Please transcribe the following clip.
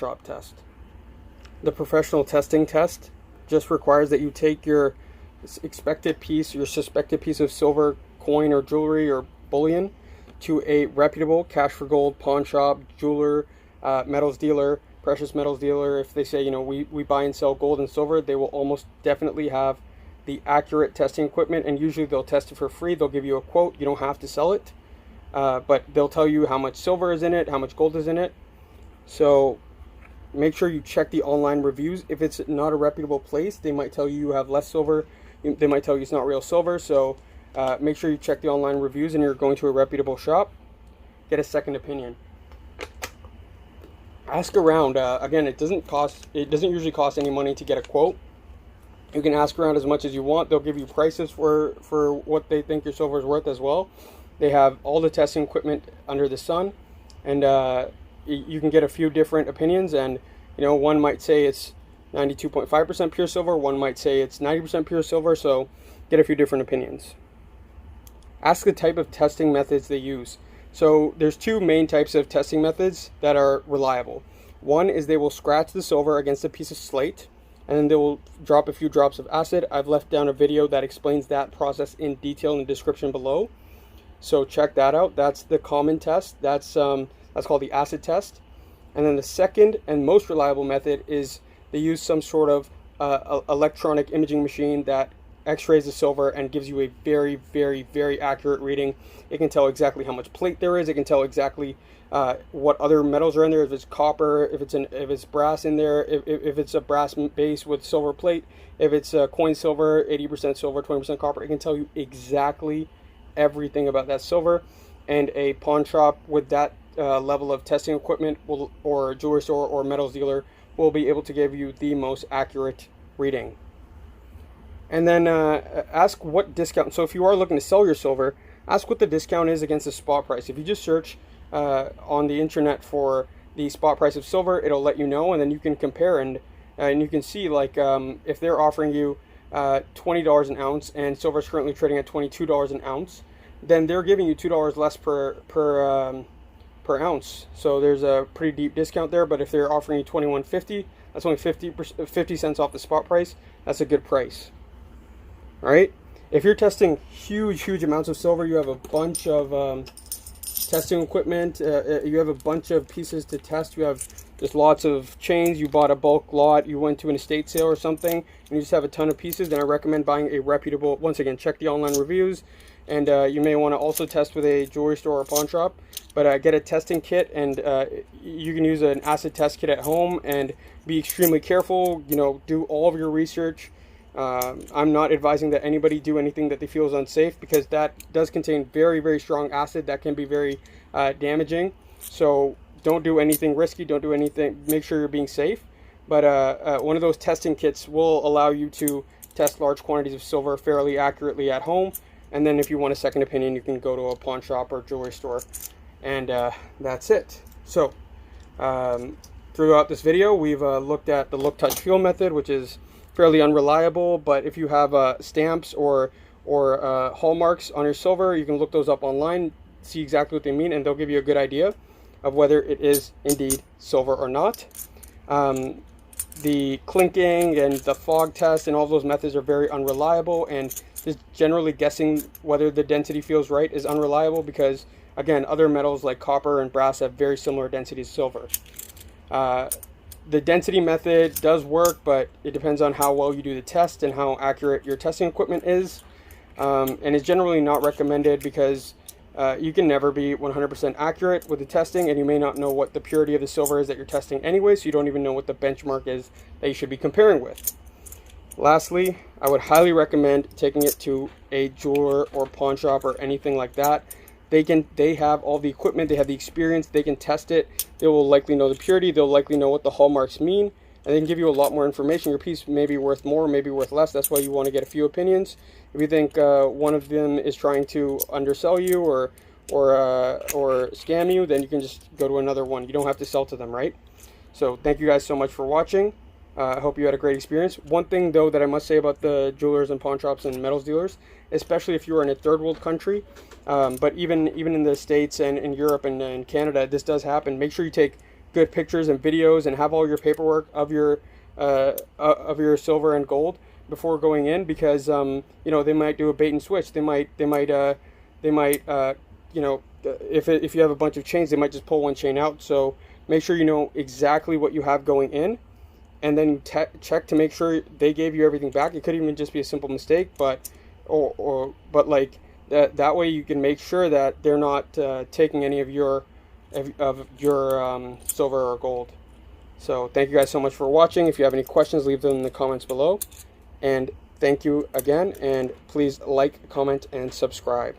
workshop test. The professional testing test just requires that you take your expected piece, your suspected piece of silver coin or jewelry or bullion to a reputable cash for gold pawn shop, jeweler, metals dealer, precious metals dealer. If they say, you know, we buy and sell gold and silver, they will almost definitely have the accurate testing equipment, and usually they'll test it for free. They'll give you a quote. You don't have to sell it, but they'll tell you how much silver is in it, how much gold is in it. So make sure you check the online reviews. If it's not a reputable place, they might tell you have less silver. They might tell you it's not real silver. So make sure you check the online reviews, and you're going to a reputable shop. Get a second opinion. Ask around. Again, it doesn't usually cost any money to get a quote. You can ask around as much as you want. They'll give you prices for what they think your silver is worth as well. They have all the testing equipment under the sun, and you can get a few different opinions. And you know, one might say it's 92.5% pure silver. One might say it's 90% pure silver. So get a few different opinions. Ask the type of testing methods they use. So there's two main types of testing methods that are reliable. One is they will scratch the silver against a piece of slate, and then they will drop a few drops of acid. I've left down a video that explains that process in detail in the description below, so check that out. That's the common test. That's called the acid test. And then the second and most reliable method is they use some sort of electronic imaging machine that x-rays the silver and gives you a very, very, very accurate reading. It can tell exactly how much plate there is. It can tell exactly what other metals are in there, if it's copper, if it's brass in there, if it's a brass base with silver plate, if it's coin silver, 80% silver, 20% copper. It can tell you exactly everything about that silver. And a pawn shop with that level of testing equipment or jewelry store or metals dealer will be able to give you the most accurate reading. And then ask what discount. So if you are looking to sell your silver, ask what the discount is against the spot price. If you just search on the internet for the spot price of silver, it'll let you know, and then you can compare, and you can see, like, if they're offering you $20 an ounce and silver is currently trading at $22 an ounce, then they're giving you $2 less per ounce. So there's a pretty deep discount there. But if they're offering you $21.50, that's only 50 cents off the spot price. That's a good price. All right. If you're testing huge amounts of silver, you have a bunch of testing equipment, you have a bunch of pieces to test, you have just lots of chains, you bought a bulk lot, you went to an estate sale or something, and you just have a ton of pieces, then I recommend buying a reputable, once again, check the online reviews, and you may want to also test with a jewelry store or pawn shop, but get a testing kit, and you can use an acid test kit at home, and be extremely careful, you know, do all of your research. I'm not advising that anybody do anything that they feel is unsafe, because that does contain very strong acid that can be very damaging. So don't do anything risky, don't do anything, make sure you're being safe. But one of those testing kits will allow you to test large quantities of silver fairly accurately at home. And then if you want a second opinion, you can go to a pawn shop or jewelry store. And that's it. So throughout this video, we've looked at the look, touch, feel method, which is fairly unreliable, but if you have stamps or hallmarks on your silver, you can look those up online, see exactly what they mean, and they'll give you a good idea of whether it is indeed silver or not. The clinking and the fog test and all those methods are very unreliable, and just generally guessing whether the density feels right is unreliable, because again, other metals like copper and brass have very similar densities to silver. The density method does work, but it depends on how well you do the test and how accurate your testing equipment is. And it's generally not recommended, because you can never be 100% accurate with the testing, and you may not know what the purity of the silver is that you're testing anyway, so you don't even know what the benchmark is that you should be comparing with. Lastly, I would highly recommend taking it to a jeweler or pawn shop or anything like that. They have all the equipment, they have the experience, they can test it, they will likely know the purity, they'll likely know what the hallmarks mean, and they can give you a lot more information. Your piece may be worth more, maybe worth less. That's why you want to get a few opinions. If you think one of them is trying to undersell you or scam you, then you can just go to another one. You don't have to sell to them, right? So thank you guys so much for watching. I hope you had a great experience. One thing though that I must say about the jewelers and pawn shops and metals dealers, especially if you are in a third world country, but even in the States and in Europe and in Canada, this does happen. Make sure you take good pictures and videos and have all your paperwork of your silver and gold before going in, because you know, they might do a bait and switch. They might you know, if you have a bunch of chains, they might just pull one chain out. So make sure you know exactly what you have going in, and then check to make sure they gave you everything back. It could even just be a simple mistake, but like that way you can make sure that they're not taking any of your silver or gold. So thank you guys so much for watching. If you have any questions, leave them in the comments below, and thank you again, and please like, comment, and subscribe.